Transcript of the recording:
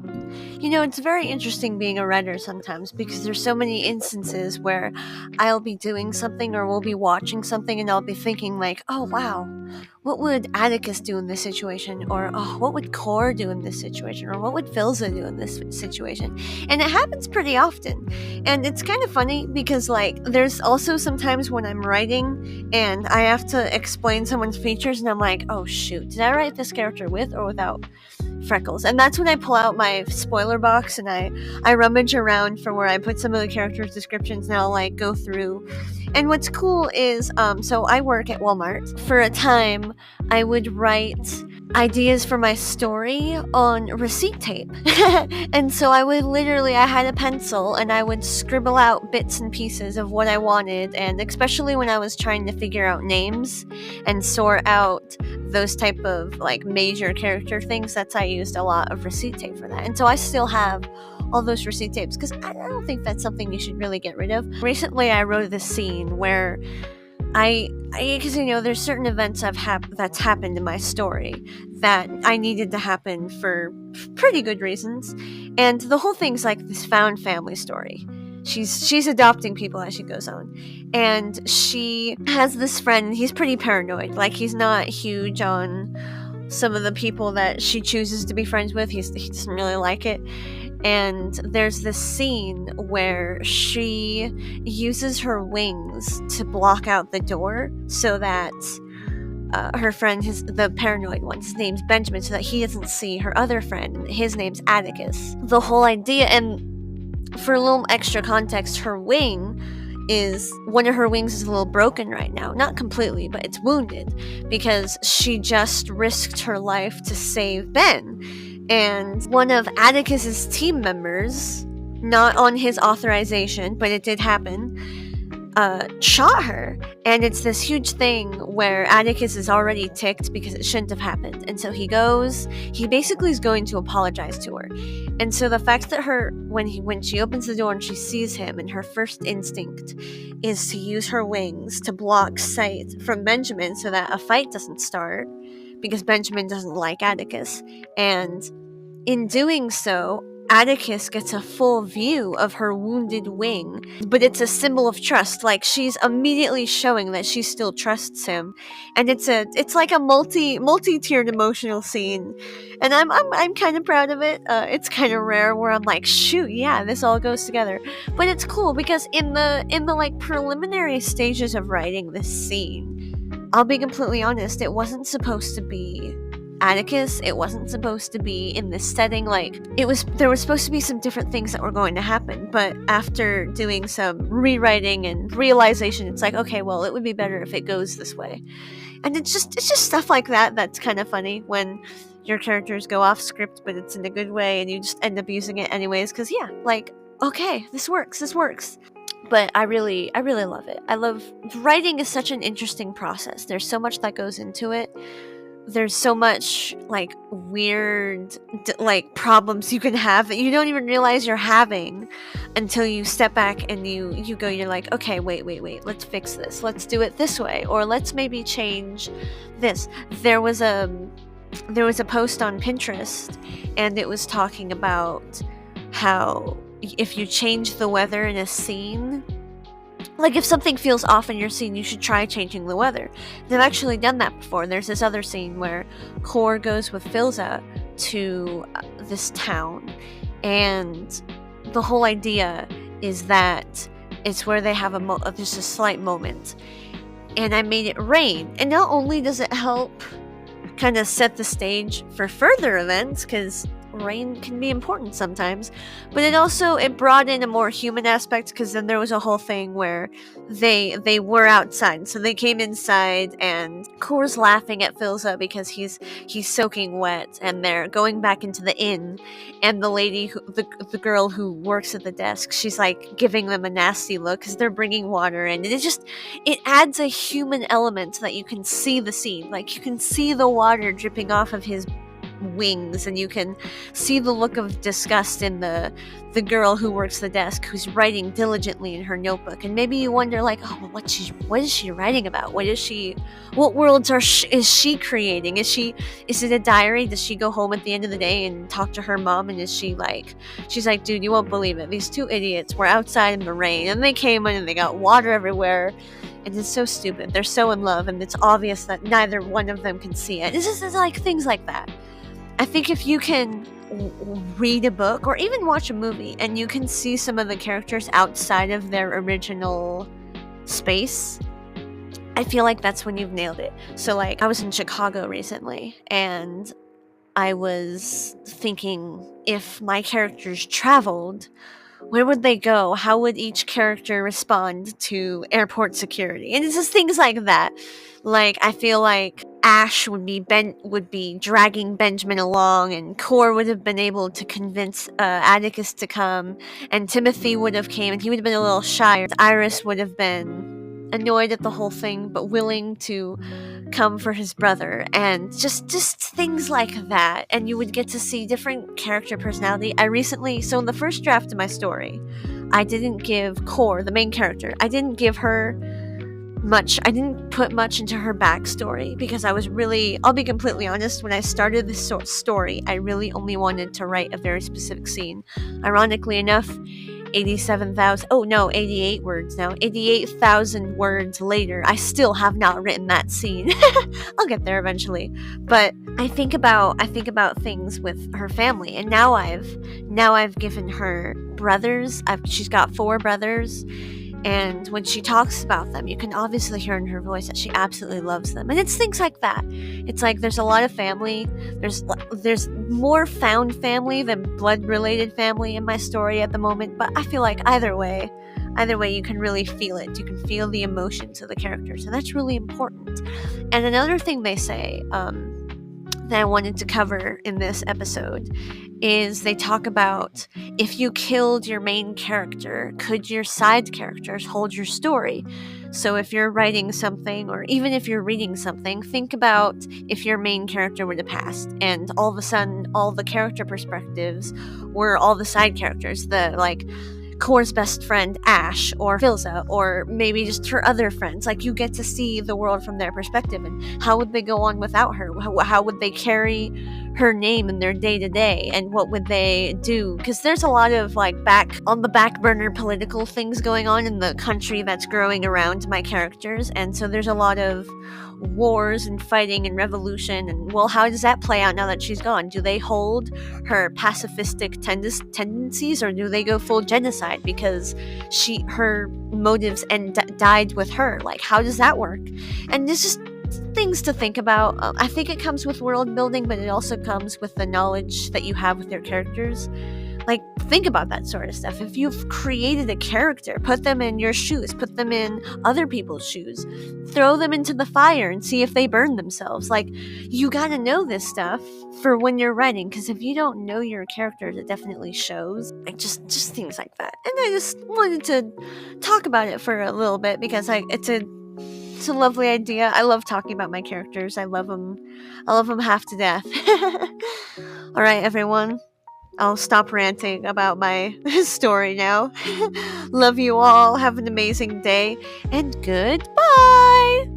It's very interesting being a writer sometimes because there's so many instances where I'll be doing something or we'll be watching something and I'll be thinking like, oh wow, what would Atticus do in this situation? Or oh, what would Core do in this situation? Or what would Philza do in this situation? And it happens pretty often. And it's kind of funny because like there's also sometimes when I'm writing and I have to explain someone's features and I'm like, oh shoot, did I write this character with or without freckles? And that's when I pull out my spoiler box and I rummage around for where I put some of the characters' descriptions and I'll like go through. And what's cool is so I work at Walmart. For a time I would write ideas for my story on receipt tape. And so I had a pencil and I would scribble out bits and pieces of what I wanted, and especially when I was trying to figure out names and sort out those type of like major character things, I used a lot of receipt tape for that. And so I still have all those receipt tapes because I don't think that's something you should really get rid of. Recently I wrote this scene where because there's certain events that's happened in my story that I needed to happen for pretty good reasons, and the whole thing's like this found family story. She's adopting people as she goes on, and she has this friend. He's pretty paranoid. Like, he's not huge on some of the people that she chooses to be friends with. He doesn't really like it. And there's this scene where she uses her wings to block out the door so that her friend, the paranoid one, his name's Benjamin, so that he doesn't see her other friend. His name's Atticus. The whole idea, and for a little extra context, one of her wings is a little broken right now. Not completely, but it's wounded because she just risked her life to save Ben. And one of Atticus's team members, not on his authorization, but it did happen, shot her. And it's this huge thing where Atticus is already ticked because it shouldn't have happened. And so he basically is going to apologize to her. And so the fact that when she opens the door and she sees him, and her first instinct is to use her wings to block sight from Benjamin so that a fight doesn't start, because Benjamin doesn't like Atticus. And in doing so, Atticus gets a full view of her wounded wing, but it's a symbol of trust. Like, she's immediately showing that she still trusts him, and it's like a multi-tiered emotional scene, and I'm kind of proud of it. It's kind of rare where I'm like, shoot, yeah, this all goes together. But it's cool because in the like preliminary stages of writing this scene, I'll be completely honest, it wasn't supposed to be Atticus. It wasn't supposed to be in this setting. Like, there was supposed to be some different things that were going to happen, but after doing some rewriting and realization, it's like, okay, well, it would be better if it goes this way. And it's just stuff like that that's kind of funny when your characters go off script, but it's in a good way, and you just end up using it anyways, because yeah, like, okay, this works. But I really love it. Writing is such an interesting process. There's so much that goes into it. There's so much like weird like problems you can have that you don't even realize you're having until you step back and you're like, okay, wait, let's fix this. Let's do it this way, or let's maybe change this. There was a post on Pinterest, and it was talking about how if you change the weather in a scene, like if something feels off in your scene, you should try changing the weather. They've actually done that before. There's this other scene where Core goes with Philza to this town, and the whole idea is that it's where they have just a slight moment, and I made it rain. And not only does it help kind of set the stage for further events, because rain can be important sometimes, but it brought in a more human aspect, because then there was a whole thing where they were outside, so they came inside, and Core's laughing at Philza because he's soaking wet, and they're going back into the inn, and the lady the girl who works at the desk, she's like giving them a nasty look because they're bringing water in, and it adds a human element so that you can see the scene, like you can see the water dripping off of his wings, and you can see the look of disgust in the girl who works the desk, who's writing diligently in her notebook. And maybe you wonder, like, oh, well, what is she writing about? What worlds is she creating? Is it a diary? Does she go home at the end of the day and talk to her mom? And she's like, dude, you won't believe it. These two idiots were outside in the rain, and they came in and they got water everywhere. And it's so stupid. They're so in love, and it's obvious that neither one of them can see it. It's just like things like that. I think if you can read a book or even watch a movie and you can see some of the characters outside of their original space, I feel like that's when you've nailed it. So, like, I was in Chicago recently, and I was thinking, if my characters traveled, where would they go? How would each character respond to airport security? And it's just things like that. Like, I feel like Ash would be dragging Benjamin along, and Cor would have been able to convince Atticus to come, and Timothy would have came, and he would have been a little shy. Iris would have been annoyed at the whole thing, but willing to come for his brother, and just things like that. And you would get to see different character personality. So in the first draft of my story, I didn't give Cor, the main character, I didn't give her much. I didn't put much into her backstory because I'll be completely honest, when I started this story, I really only wanted to write a very specific scene. Ironically enough, 88 words now. 88,000 words later, I still have not written that scene. I'll get there eventually. But I think about things with her family, and now I've given her brothers. She's got 4 brothers. And when she talks about them, you can obviously hear in her voice that she absolutely loves them. And it's things like that. It's like there's a lot of family. There's more found family than blood-related family in my story at the moment. But I feel like either way, you can really feel it. You can feel the emotions of the characters. And that's really important. And another thing they say that I wanted to cover in this episode is they talk about, if you killed your main character, could your side characters hold your story? So if you're writing something, or even if you're reading something, think about if your main character would have passed, and all of a sudden all the character perspectives were all the side characters, Cor's best friend Ash, or Filza, or maybe just her other friends. Like, you get to see the world from their perspective, and how would they go on without her? How would they carry her name in their day-to-day, and what would they do? Because there's a lot of back burner political things going on in the country that's growing around my characters, and so there's a lot of wars and fighting and revolution, and well, how does that play out now that she's gone? Do they hold her pacifistic tendencies, or do they go full genocide because her motives died with her? Like, how does that work? And this is things to think about. I think it comes with world building, but it also comes with the knowledge that you have with your characters. Like, think about that sort of stuff. If you've created a character, put them in your shoes, put them in other people's shoes, throw them into the fire and see if they burn themselves. Like, you gotta know this stuff for when you're writing, because if you don't know your characters, it definitely shows. Like, just things like that. And I just wanted to talk about it for a little bit because it's a lovely idea. I love talking about my characters. I love them half to death. All right, everyone. I'll stop ranting about my story now. Love you all. Have an amazing day. And goodbye.